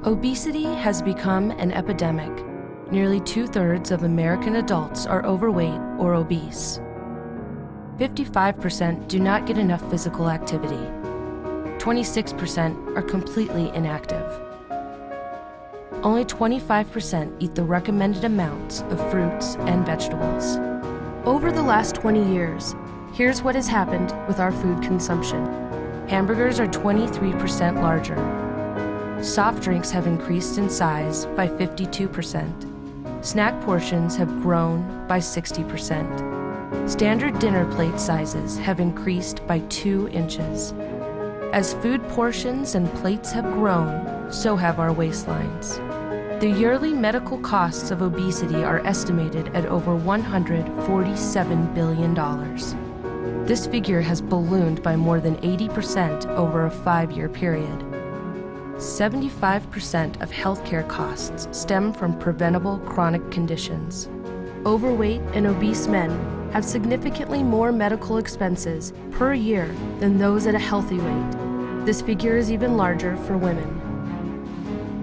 Obesity has become an epidemic. Nearly 2/3 of American adults are overweight or obese. 55% do not get enough physical activity. 26% are completely inactive. Only 25% eat the recommended amounts of fruits and vegetables. Over the last 20 years, here's what has happened with our food consumption. Hamburgers are 23% larger. Soft drinks have increased in size by 52%. Snack portions have grown by 60%. Standard dinner plate sizes have increased by 2 inches. As food portions and plates have grown, so have our waistlines. The yearly medical costs of obesity are estimated at over $147 billion. This figure has ballooned by more than 80% over a 5-year period. 75% of healthcare costs stem from preventable chronic conditions. Overweight and obese men have significantly more medical expenses per year than those at a healthy weight. This figure is even larger for women.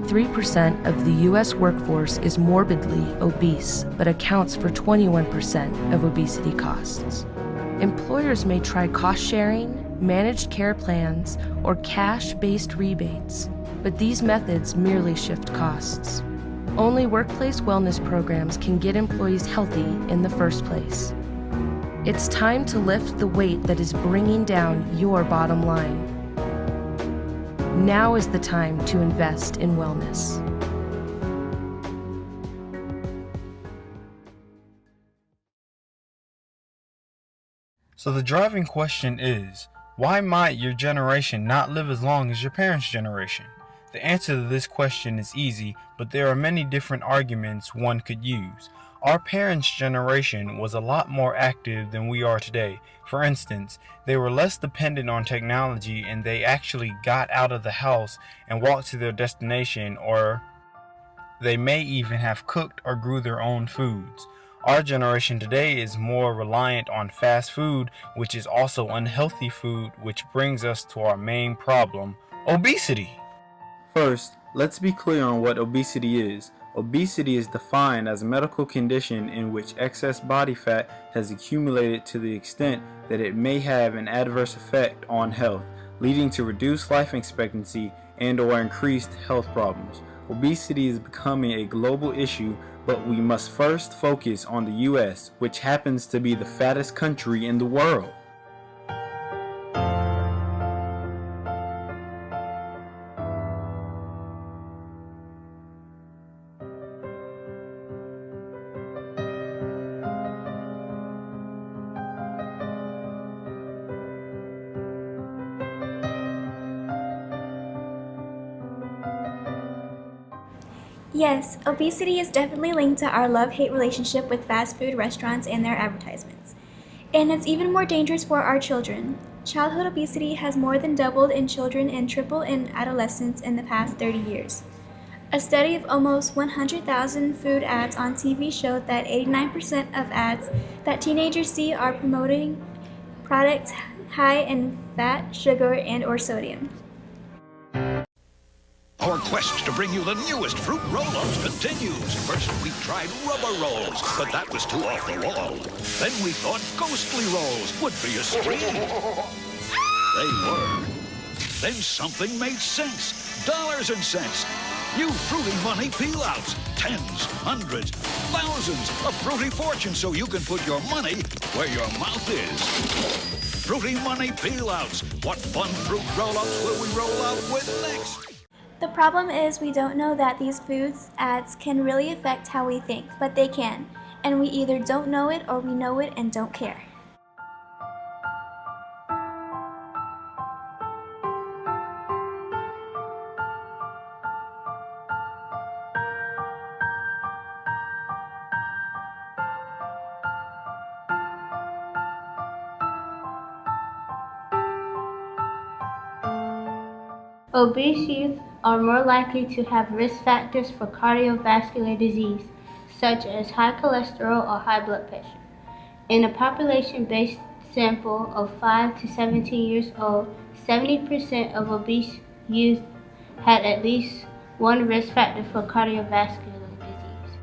3% of the U.S. workforce is morbidly obese, but accounts for 21% of obesity costs. Employers may try cost-sharing, managed care plans, or cash-based rebates, but these methods merely shift costs. Only workplace wellness programs can get employees healthy in the first place. It's time to lift the weight that is bringing down your bottom line. Now is the time to invest in wellness. So the driving question is, why might your generation not live as long as your parents' generation? The answer to this question is easy, but there are many different arguments one could use. Our parents' generation was a lot more active than we are today. For instance, they were less dependent on technology and they actually got out of the house and walked to their destination, or they may even have cooked or grew their own foods. Our generation today is more reliant on fast food, which is also unhealthy food, which brings us to our main problem, obesity. First, let's be clear on what obesity is. Obesity is defined as a medical condition in which excess body fat has accumulated to the extent that it may have an adverse effect on health, leading to reduced life expectancy and/or increased health problems. Obesity is becoming a global issue, but we must first focus on the U.S., which happens to be the fattest country in the world. Yes, obesity is definitely linked to our love-hate relationship with fast food restaurants and their advertisements. And it's even more dangerous for our children. Childhood obesity has more than doubled in children and tripled in adolescents in the past 30 years. A study of almost 100,000 food ads on TV showed that 89% of ads that teenagers see are promoting products high in fat, sugar, and/or sodium. Our quest to bring you the newest fruit roll-ups continues. First, we tried rubber rolls, but that was too off the wall. Then we thought ghostly rolls would be a stream. They were. Then something made sense. Dollars and cents. New Fruity Money Peel-Outs. Tens, hundreds, thousands of fruity fortune so you can put your money where your mouth is. Fruity Money Peel-Outs. What fun fruit roll-ups will we roll out with next? The problem is we don't know that these foods ads can really affect how we think, but they can. And we either don't know it or we know it and don't care. Obese youth are more likely to have risk factors for cardiovascular disease, such as high cholesterol or high blood pressure. In a population-based sample of 5 to 17 years old, 70% of obese youth had at least one risk factor for cardiovascular disease.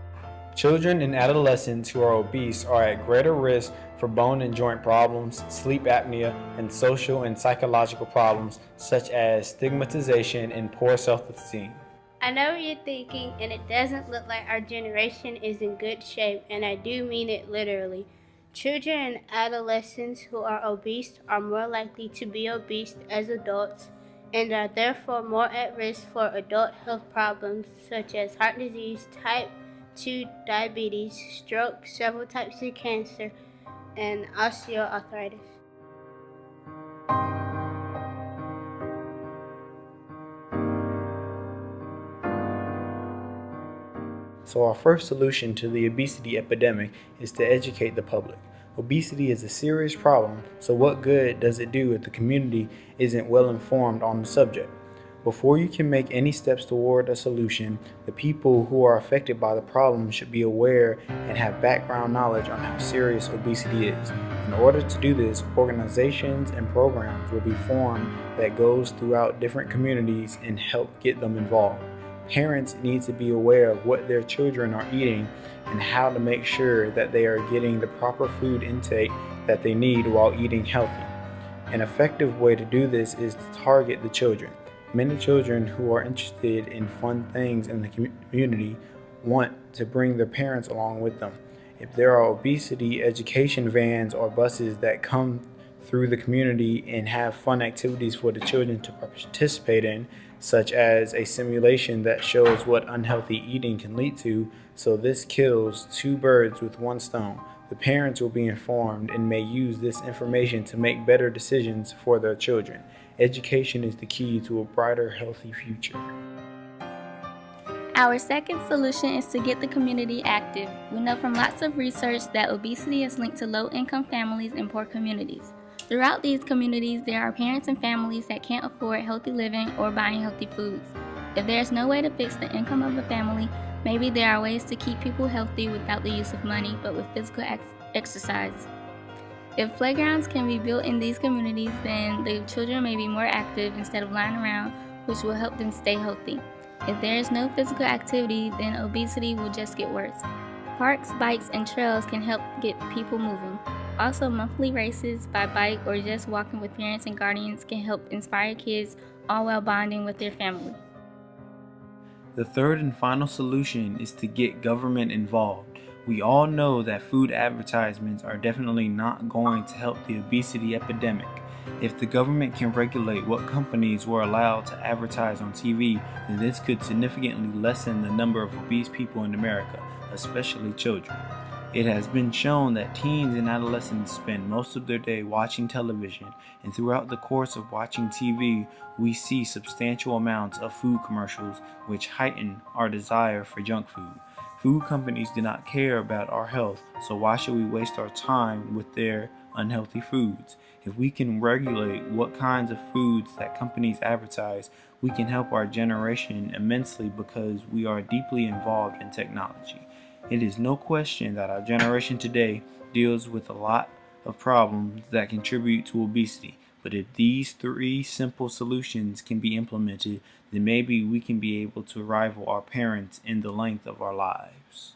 Children and adolescents who are obese are at greater risk for bone and joint problems, sleep apnea, and social and psychological problems such as stigmatization and poor self-esteem. I know what you're thinking, and it doesn't look like our generation is in good shape, and I do mean it literally. Children and adolescents who are obese are more likely to be obese as adults and are therefore more at risk for adult health problems such as heart disease, type 2 diabetes, stroke, several types of cancer, and osteoarthritis. So our first solution to the obesity epidemic is to educate the public. Obesity is a serious problem, so what good does it do if the community isn't well informed on the subject? Before you can make any steps toward a solution, the people who are affected by the problem should be aware and have background knowledge on how serious obesity is. In order to do this, organizations and programs will be formed that goes throughout different communities and help get them involved. Parents need to be aware of what their children are eating and how to make sure that they are getting the proper food intake that they need while eating healthy. An effective way to do this is to target the children. Many children who are interested in fun things in the community want to bring their parents along with them. If there are obesity education vans or buses that come through the community and have fun activities for the children to participate in, such as a simulation that shows what unhealthy eating can lead to, so this kills two birds with one stone. The parents will be informed and may use this information to make better decisions for their children. Education is the key to a brighter, healthy future. Our second solution is to get the community active. We know from lots of research that obesity is linked to low-income families and poor communities. Throughout these communities, there are parents and families that can't afford healthy living or buying healthy foods. If there's no way to fix the income of a family, maybe there are ways to keep people healthy without the use of money, but with physical exercise. If playgrounds can be built in these communities, then the children may be more active instead of lying around, which will help them stay healthy. If there is no physical activity, then obesity will just get worse. Parks, bikes, and trails can help get people moving. Also, monthly races by bike or just walking with parents and guardians can help inspire kids, all while bonding with their family. The third and final solution is to get government involved. We all know that food advertisements are definitely not going to help the obesity epidemic. If the government can regulate what companies were allowed to advertise on TV, then this could significantly lessen the number of obese people in America, especially children. It has been shown that teens and adolescents spend most of their day watching television, and throughout the course of watching TV, we see substantial amounts of food commercials which heighten our desire for junk food. Food companies do not care about our health, so why should we waste our time with their unhealthy foods? If we can regulate what kinds of foods that companies advertise, we can help our generation immensely because we are deeply involved in technology. It is no question that our generation today deals with a lot of problems that contribute to obesity, but if these three simple solutions can be implemented, then maybe we can be able to rival our parents in the length of our lives.